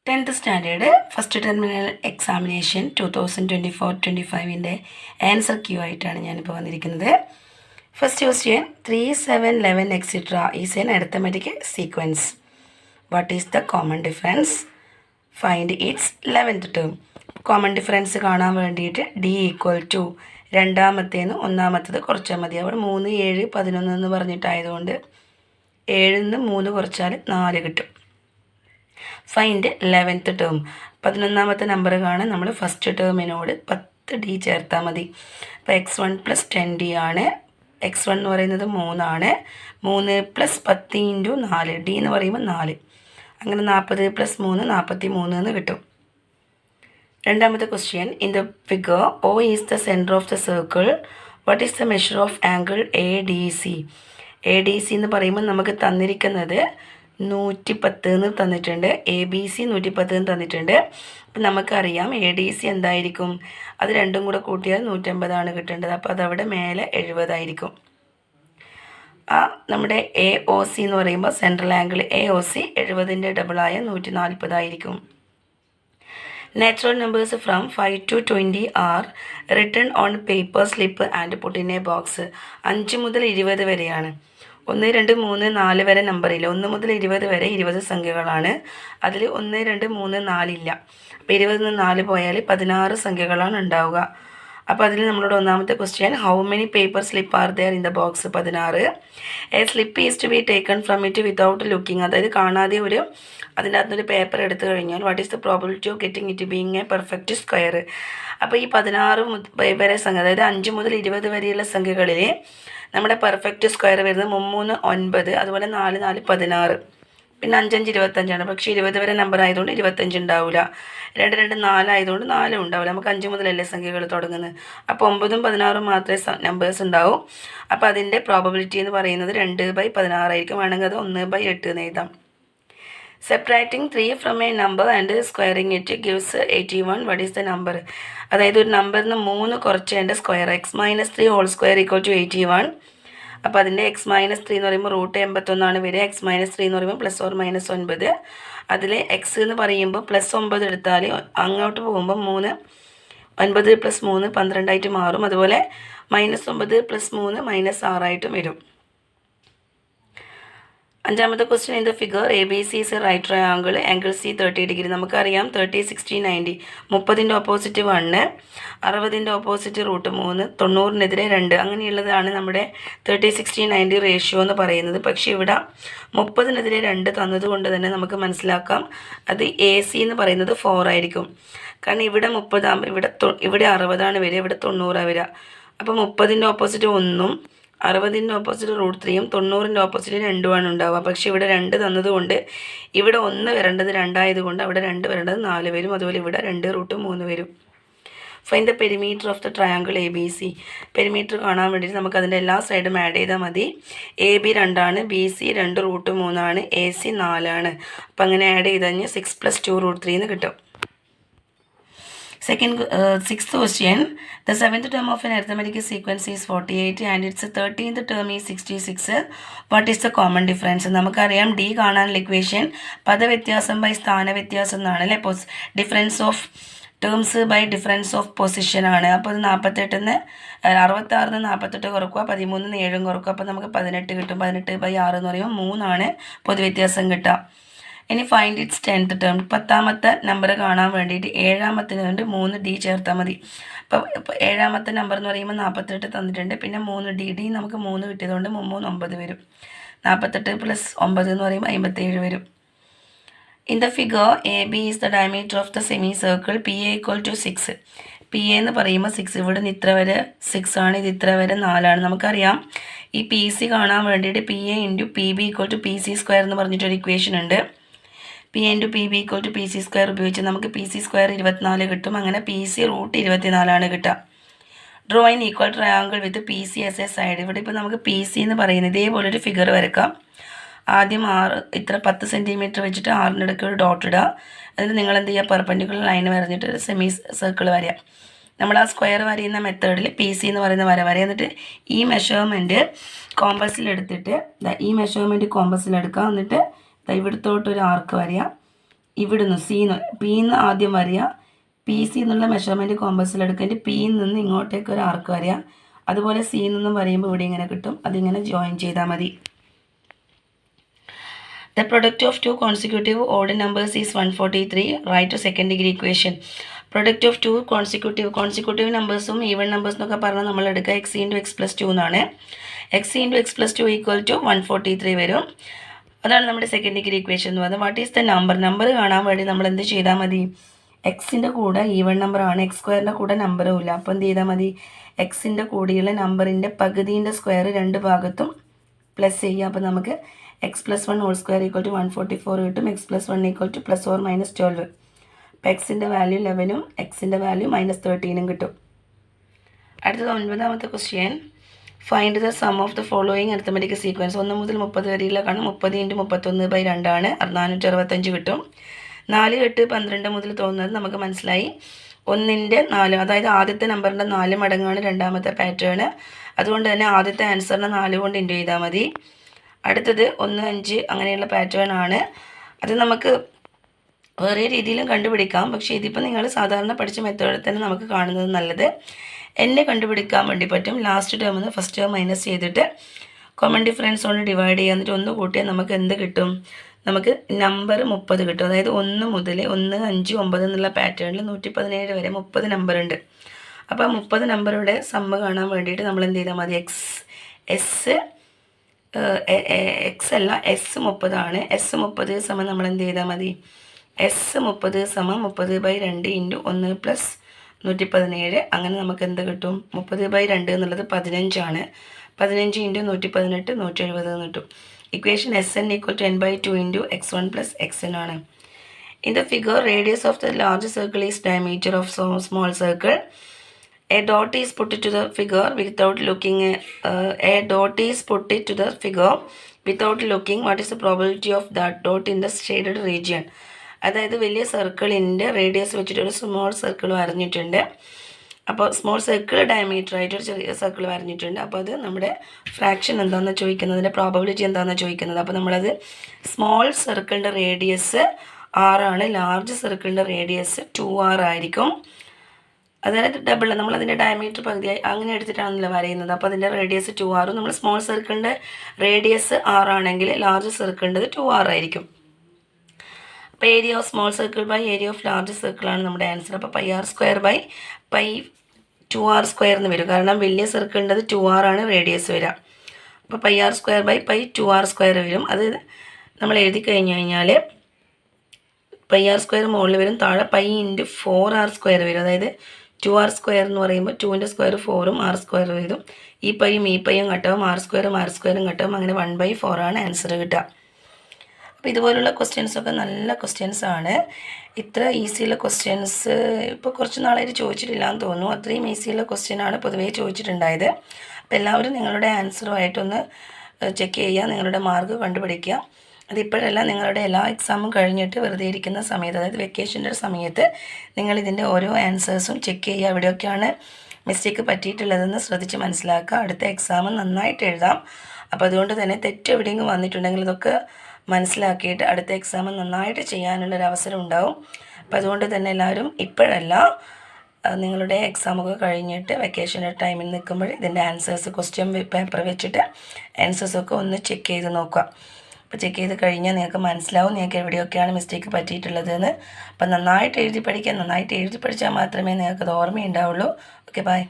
10th standard first terminal examination 2024-25 answer key ആയിട്ടാണ് ഞാനിപ്പോൾ വന്നിരിക്കുന്നത്. First question 3, 7, 11 etcetera is an arithmetic sequence. What is the common difference? Find its 11th term. Common difference കാണാൻ വേണ്ടിയിട്ട് D equal to രണ്ടാമത്തേന്ന് ഒന്നാമത്തത് കുറച്ചാൽ മതി. അവിടെ 3, 7, 11 എന്ന് പറഞ്ഞിട്ടായതുകൊണ്ട് 7 3 കുറച്ചാൽ 4 കിട്ടും. Find 11th term. 11ാമത്തെ നമ്പർ കാണാൻ നമ്മൾ ഫസ്റ്റ് ടേമിനോട് 10d ചേർത്താൽ മതി. അപ്പോൾ x1 + 10d ആണ്. x1 എന്ന് പറയുന്നത് 3 ആണ്. 3 + 10 × 4, d എന്ന് പറയുമ്പോൾ 4. അങ്ങനെ 40 + 3 43 എന്ന് കിട്ടും. രണ്ടാമത്തെ question, in the figure O is the centre of the circle. What is the measure of angle ADC? ADC എന്ന് പറയുമ്പോൾ നമുക്ക് തന്നിരിക്കുന്നത് 110 എന്ന് തന്നിട്ടുണ്ട്. ABC 110 എന്ന് തന്നിട്ടുണ്ട്. അപ്പം നമുക്കറിയാം ADC എന്തായിരിക്കും, അത് രണ്ടും കൂടെ കൂട്ടിയാൽ 150 കിട്ടേണ്ടത്. അപ്പോൾ അതവിടെ മേലെ 70 ആയിരിക്കും. നമ്മുടെ AOC എന്ന് പറയുമ്പോൾ സെൻട്രൽ ആംഗിൾ AOC 70ൻ്റെ ഡബിളായ 140 ആയിരിക്കും. Natural numbers from 5 to 20 R written on paper slip and put in A box. 5 മുതൽ 20 വരെയാണ്. 1, 2, 3, 4 വരെ നമ്പറില്ല. 1 മുതൽ 20 വരെ 20 സംഖ്യകളാണ്. അതിൽ 1, 2, 3, 4 ഇല്ല. അപ്പോൾ 20 നിന്ന് 4 പോയാൽ 16 സംഖ്യകളാണ് ഉണ്ടാവുക. അപ്പോൾ അതിൽ നമ്മളോട് ഒന്നാമത്തെ question, how many paper slip are there in the box? 16. A slip is to be taken from it without looking. അതായത് കാണാതെ അതിൻ്റെ അകത്തൊരു പേപ്പർ എടുത്തു കഴിഞ്ഞാൽ what is the probability of getting it being a perfect square? അപ്പോൾ ഈ 16 വരെ സംഖ്യ, അതായത് 5 മുതൽ 20 വരെയുള്ള സംഖ്യകളിൽ നമ്മുടെ പെർഫെക്റ്റ് സ്ക്വയർ വരുന്നത് 3, 9, അതുപോലെ 4, 4, 16, പിന്നെ 5, 5, 25ആണ്. പക്ഷേ 20 വരെ നമ്പർ ആയതുകൊണ്ട് 25 ഉണ്ടാവില്ല. 2, 2, 4 ആയതുകൊണ്ട് 4 ഉണ്ടാവില്ല. നമുക്ക് 5 മുതലല്ലേ സംഖ്യകൾ തുടങ്ങുന്നത്. അപ്പോൾ 9ഉം 16ഉം മാത്രമേ നമ്പേഴ്സ് ഉണ്ടാവും. അപ്പോൾ അതിൻ്റെ പ്രോബബിലിറ്റി എന്ന് പറയുന്നത് 2/16 ആയിരിക്കും. വേണമെങ്കിൽ അത് 1/8 എന്ന് എഴുതാം. Separating 3 from A number and squaring it gives 81. What is the number? അതായത് ഒരു നമ്പറിന് 3 കുറച്ചതിൻ്റെ സ്ക്വയർ x - 3 ഹോൾ സ്ക്വയർ = 81. അപ്പോൾ അതിൻ്റെ x - 3 എന്ന് പറയുമ്പോൾ √81 വരിക. x - 3 എന്ന് പറയുമ്പോൾ +or -9. അതിൽ x എന്ന് പറയുമ്പോൾ +9 എടുത്താൽ അങ്ങോട്ട് പോകുമ്പോൾ 3, 9 + 3 12 ആയിട്ട് മാറും. അതുപോലെ -9 + 3 -6 ആയിട്ടും വരും. അഞ്ചാമത്തെ question, in the figure ABC is a right triangle, angle C 30 degree. നമുക്കറിയാം 30, 60, 90. 30ൻ്റെ ഓപ്പോസിറ്റ് 1, 60ൻ്റെ ഓപ്പോസിറ്റ് √3, 90-നെതിരെ 2. അങ്ങനെയുള്ളതാണ് നമ്മുടെ 30, 60, 90 റേഷ്യോ എന്ന് പറയുന്നത്. പക്ഷേ ഇവിടെ 30-നെതിരെ 2 തന്നതുകൊണ്ട് തന്നെ നമുക്ക് മനസ്സിലാക്കാം അത് AC എന്ന് പറയുന്നത് 4 ആയിരിക്കും. കാരണം ഇവിടെ 30 ആകുമ്പോൾ ഇവിടെ 60 വരിക, ഇവിടെ 90 വരിക. അപ്പോൾ 30ൻ്റെ ഓപ്പോസിറ്റ് 1ഉം 60ൻ്റെ ഓപ്പോസിറ്റ് √3ഉം 90ൻ്റെ ഓപ്പോസിറ്റ് 2ഉമാണ് ഉണ്ടാവുക. പക്ഷേ ഇവിടെ 2 തന്നതുകൊണ്ട് ഇവിടെ 1 വരേണ്ടത് 2 ആയതുകൊണ്ട് അവിടെ 2 വരേണ്ടത് 4 വരും. അതുപോലെ ഇവിടെ 2 √3 വരും. Find the perimeter of the triangle ABC. Perimeter കാണാൻ വേണ്ടിയിട്ട് നമുക്ക് അതിൻ്റെ എല്ലാ സൈഡും ആഡ് ചെയ്താൽ മതി. AB 2 ആണ്, BC 2 √3 ആണ്, AC 4 ആണ്. അപ്പം അങ്ങനെ ആഡ് ചെയ്ത് കഴിഞ്ഞാൽ 6 + 2 √3 എന്ന് കിട്ടും. Sixth question, the 7th term of an arithmetic sequence is 48 and its 13th term is 66. What is the common difference? നമുക്കറിയാം D കാണാനുള്ള ഇക്വേഷൻ പദവ്യത്യാസം ബൈ സ്ഥാനവ്യത്യാസം എന്നാണ് അല്ലേ. Difference of terms by difference of position ആണ്. അപ്പോൾ അത് 48-ന്ന് 66-ന്ന് 48 കുറക്കുക, 13-ന്ന് 7 കുറക്കുക. അപ്പോൾ നമുക്ക് 18 കിട്ടും. 18/6 എന്ന് പറയുമ്പോൾ 3 ആണ് പൊതുവ്യത്യാസം കിട്ടുക. ഇനി ഫൈൻഡ് ഇറ്റ്സ് 10th ടേം. 10ാമത്തെ നമ്പർ കാണാൻ വേണ്ടിയിട്ട് 7ാമത്തിന് വേണ്ടി 3d ചേർത്താൽ മതി. അപ്പോൾ 7ാമത്തെ നമ്പർ എന്ന് പറയുമ്പോൾ 48 തന്നിട്ടുണ്ട്. പിന്നെ 3d നമുക്ക് 3 കിട്ടിയതുകൊണ്ട് 3 9 വരും. 48 + 9 എന്ന് പറയുമ്പോൾ 57 വരും. In the figure AB is the diameter of the semi circle PA = 6. PA എന്ന് പറയുമ്പോൾ 6, ഇവിടെ നിന്ന് ഇത്ര വരെ 6 ആണ്, ഇത് ഇത്ര വരെ 4 ആണ്. നമുക്കറിയാം ഈ PC കാണാൻ വേണ്ടിയിട്ട് PA × PB = PC² എന്ന് പറഞ്ഞിട്ടൊരു ഇക്വേഷൻ ഉണ്ട്. PA × PB = PC² ഉപയോഗിച്ച് നമുക്ക് PC² 24 കിട്ടും. അങ്ങനെ PC √24 ആണ് കിട്ടുക. Draw an equal triangle with PC as A side. ഇവിടെ ഇപ്പോൾ നമുക്ക് PC എന്ന് പറയുന്നത് ഇതേപോലൊരു ഫിഗർ വരക്കാം. ആദ്യം 10 സെൻറ്റിമീറ്റർ വെച്ചിട്ട് 6-ന് ഒരു ഡോട്ട് ഇടുക. എന്നിട്ട് നിങ്ങൾ എന്ത് ചെയ്യുക, പെർപെൻഡിക്കുലർ ലൈൻ വരഞ്ഞിട്ട് ഒരു സെമി സർക്കിൾ വരിക. നമ്മൾ ആ സ്ക്വയർ വരയുന്ന മെത്തേഡിൽ PC എന്ന് പറയുന്ന വര എന്നിട്ട് ഈ മെഷർമെൻറ്റ് കോമ്പസിലെടുത്തിട്ട് ഈ മെഷർമെൻറ്റ് കോമ്പസിലെടുക്കുക. എന്നിട്ട് ഇവിടുത്തോട്ടൊരു ആർക്ക് വരിക. ഇവിടുന്ന് പിന്ന് ആദ്യം വരിക, പി സി എന്നുള്ള മെഷർമെൻറ്റ് കോമ്പസിൽ എടുക്കേണ്ടി പിയിൽ നിന്ന് ഇങ്ങോട്ടേക്ക് ഒരു ആർക്ക് വരിക. അതുപോലെ സിയിൽ നിന്നും വരയുമ്പോൾ ഇവിടെ ഇങ്ങനെ കിട്ടും. അതിങ്ങനെ ജോയിൻ ചെയ്താൽ മതി. The product of two consecutive odd numbers is 143. Write a second degree equation. Product of two consecutive numbers even numbers എന്നൊക്കെ പറഞ്ഞാൽ നമ്മൾ എടുക്കുക x into x plus 2 എന്നാണ്. x into x plus 2 equal to 143 വരും. അതാണ് നമ്മുടെ സെക്കൻഡ് ഡിഗ്രി ഇക്വേഷൻ എന്ന് പറയുന്നത്. വാട്ട് ഈസ് ദ നമ്പർ കാണാൻ വേണ്ടി നമ്മൾ എന്ത് ചെയ്താൽ മതി? എക്സിൻ്റെ കൂടെ ഈവൺ നമ്പറാണ്, എക്സ് സ്ക്വയറിൻ്റെ കൂടെ നമ്പറും ഇല്ല. അപ്പോൾ എന്ത് ചെയ്താൽ മതി? എക്സിൻ്റെ കൂടെയുള്ള നമ്പറിൻ്റെ പകുതിൻ്റെ സ്ക്വയർ രണ്ട് ഭാഗത്തും പ്ലസ് ചെയ്യുക. അപ്പോൾ നമുക്ക് x plus 1 whole square equal to 144 കിട്ടും. x plus 1 equal to plus or minus 12. അപ്പോൾ എക്സിൻ്റെ വാല്യൂ 11ഉം എക്സിൻ്റെ വാല്യൂ -13ഉം കിട്ടും. അടുത്തത് 9ാമത്തെ question. Find the sum of the following arithmetic sequence. 1 മുതൽ 30 വരെയുള്ളതാണ്. 30 × 31/2 ആണ്, 465 കിട്ടും. 4, 8, 12 മുതൽ തോന്നുന്നത് നമുക്ക് മനസ്സിലായി. 1ൻ്റെ 4, അതായത് ആദ്യത്തെ നമ്പറിൻ്റെ 4 മടങ്ങാണ് രണ്ടാമത്തെ പാറ്റേൺ. അതുകൊണ്ട് തന്നെ ആദ്യത്തെ ആൻസറിനെ 4 കൊണ്ട് ഇൻറ്റു ചെയ്താൽ മതി. അടുത്തത് 1, 5 അങ്ങനെയുള്ള പാറ്റേൺ ആണ്. അത് നമുക്ക് വേറെ രീതിയിലും കണ്ടുപിടിക്കാം. പക്ഷേ ഇതിപ്പോൾ നിങ്ങൾ സാധാരണ പഠിച്ച മെത്തേഡിൽ തന്നെ നമുക്ക് കാണുന്നത് നല്ലത്. എന്നെ കണ്ടുപിടിക്കാൻ വേണ്ടി പറ്റും. ലാസ്റ്റ് ടേമിൽ നിന്ന് ഫസ്റ്റ് ടേം മൈനസ് ചെയ്തിട്ട് കോമൺ ഡിഫറൻസ് കൊണ്ട് ഡിവൈഡ് ചെയ്യുക. എന്നിട്ട് 1 കൂട്ടിയാൽ നമുക്ക് എന്ത് കിട്ടും? നമുക്ക് നമ്പർ 30 കിട്ടും. അതായത് 1 മുതൽ 1, 5, 9 എന്നുള്ള പാറ്റേണിൽ 117 വരെ 30 നമ്പർ ഉണ്ട്. അപ്പോൾ 30 നമ്പറുടെ സമ്മ് കാണാൻ വേണ്ടിയിട്ട് നമ്മൾ എന്ത് ചെയ്താൽ മതി? എക്സ് അല്ല, എസ് 30 ആണ്. എസ് 30 സമം നമ്മൾ എന്ത് ചെയ്താൽ മതി? എസ് 30 സമം 30/2 ഇൻറ്റു 1 പ്ലസ് 117. അങ്ങനെ നമുക്ക് എന്ത് കിട്ടും? 30/2 എന്നുള്ളത് 15 ആണ്. 15 ഇൻറ്റു 118 170 എന്ന് കിട്ടും. Equation SN = n/2 into x1 plus xn ആണ്. In the figure radius of the large circle is diameter of small circle. A dot is put to the figure without looking. What is the probability of that dot in the shaded region? അതായത് വലിയ സർക്കിളിൻ്റെ radius വെച്ചിട്ട് ഒരു small circle വരഞ്ഞിട്ടുണ്ട്. അപ്പോൾ small circle diameter ആയിട്ട് ഒരു ചെറിയ circle വരഞ്ഞിട്ടുണ്ട്. അപ്പോൾ അത് നമ്മുടെ ഫ്രാക്ഷൻ എന്താണെന്ന് ചോദിക്കുന്നത്, അതിൻ്റെ പ്രോബബിലിറ്റി എന്താണെന്ന് ചോദിക്കുന്നത്. അപ്പോൾ നമ്മളത് സ്മോൾ സർക്കിളിൻ്റെ റേഡിയസ് 6 ആണ്, ലാർജ് സർക്കിളിൻ്റെ റേഡിയസ് 2r ആയിരിക്കും. അതായത് ഡബിൾ, നമ്മളതിൻ്റെ ഡയമീറ്റർ പകുതിയായി അങ്ങനെ എടുത്തിട്ടാണല്ലോ വരയുന്നത്. അപ്പോൾ അതിൻ്റെ റേഡിയസ് 2r. നമ്മൾ സ്മോൾ സർക്കിളിൻ്റെ റേഡിയസ് 6 ആണെങ്കിൽ ലാർജ് സർക്കിളിൻ്റെ 2r ആയിരിക്കും. അപ്പോൾ area of small circle by area of large സർക്കിളാണ് നമ്മുടെ ആൻസർ. അപ്പോൾ πr² എന്ന് വരും. കാരണം വലിയ സർക്കിളിൻ്റെ 2r ആണ് റേഡിയസ് വരിക. അപ്പോൾ πr² വരും. അത് നമ്മൾ എഴുതി കഴിഞ്ഞാൽ πr² മുകളിൽ വരും, താഴെ π × 4r² വരും. അതായത് 2r² എന്ന് പറയുമ്പോൾ 2ൻ്റെ സ്ക്വയർ 4ഉം r² വരും. ഈ പൈയും കട്ടാവും, r² കട്ടാവും. അങ്ങനെ 1/4 ആണ് ആൻസർ കിട്ടുക. അപ്പോൾ ഇതുപോലുള്ള ക്വസ്റ്റ്യൻസൊക്കെ നല്ല ക്വസ്റ്റ്യൻസ് ആണ്. ഇത്ര ഈസിയുള്ള ക്വസ്റ്റ്യൻസ് ഇപ്പോൾ കുറച്ച് നാളായിട്ട് ചോദിച്ചിട്ടില്ല എന്ന് തോന്നുന്നു. അത്രയും ഈസിയുള്ള ക്വസ്റ്റ്യനാണ് പൊതുവേ ചോദിച്ചിട്ടുണ്ടായത്. അപ്പോൾ എല്ലാവരും നിങ്ങളുടെ ആൻസറുമായിട്ടൊന്ന് ചെക്ക് ചെയ്യുക, നിങ്ങളുടെ മാർക്ക് കണ്ടുപിടിക്കുക. അതിപ്പോഴല്ല, നിങ്ങളുടെ എല്ലാ എക്സാമും കഴിഞ്ഞിട്ട് വെറുതെ ഇരിക്കുന്ന സമയത്ത്, അതായത് വെക്കേഷൻ്റെ സമയത്ത് നിങ്ങളിതിൻ്റെ ഓരോ ആൻസേഴ്സും ചെക്ക് ചെയ്യുക. എവിടെയൊക്കെയാണ് മിസ്റ്റേക്ക് പറ്റിയിട്ടുള്ളതെന്ന് ശ്രദ്ധിച്ച് മനസ്സിലാക്കുക. അടുത്ത എക്സാം നന്നായിട്ട് എഴുതാം. അപ്പോൾ അതുകൊണ്ട് തന്നെ തെറ്റ് എവിടെയെങ്കിലും വന്നിട്ടുണ്ടെങ്കിൽ ഇതൊക്കെ മനസ്സിലാക്കിയിട്ട് അടുത്ത എക്സാം നന്നായിട്ട് ചെയ്യാനുള്ളൊരവസരം ഉണ്ടാവും. അപ്പോൾ അതുകൊണ്ട് തന്നെ എല്ലാവരും ഇപ്പോഴല്ല, നിങ്ങളുടെ എക്സാമൊക്കെ കഴിഞ്ഞിട്ട് വെക്കേഷൻ്റെ ടൈമിൽ നിൽക്കുമ്പോൾ ഇതിൻ്റെ ആൻസേഴ്സ് ക്വസ്റ്റ്യൻ പേപ്പർ വെച്ചിട്ട് ആൻസേഴ്സൊക്കെ ഒന്ന് ചെക്ക് ചെയ്ത് നോക്കുക. അപ്പോൾ ചെക്ക് ചെയ്ത് കഴിഞ്ഞാൽ നിങ്ങൾക്ക് മനസ്സിലാവും നിങ്ങൾക്ക് എവിടെയൊക്കെയാണ് മിസ്റ്റേക്ക് പറ്റിയിട്ടുള്ളതെന്ന്. അപ്പോൾ നന്നായിട്ട് എഴുതി പഠിച്ചാൽ മാത്രമേ നിങ്ങൾക്കത് ഓർമ്മയുണ്ടാവുള്ളൂ. Okay, by.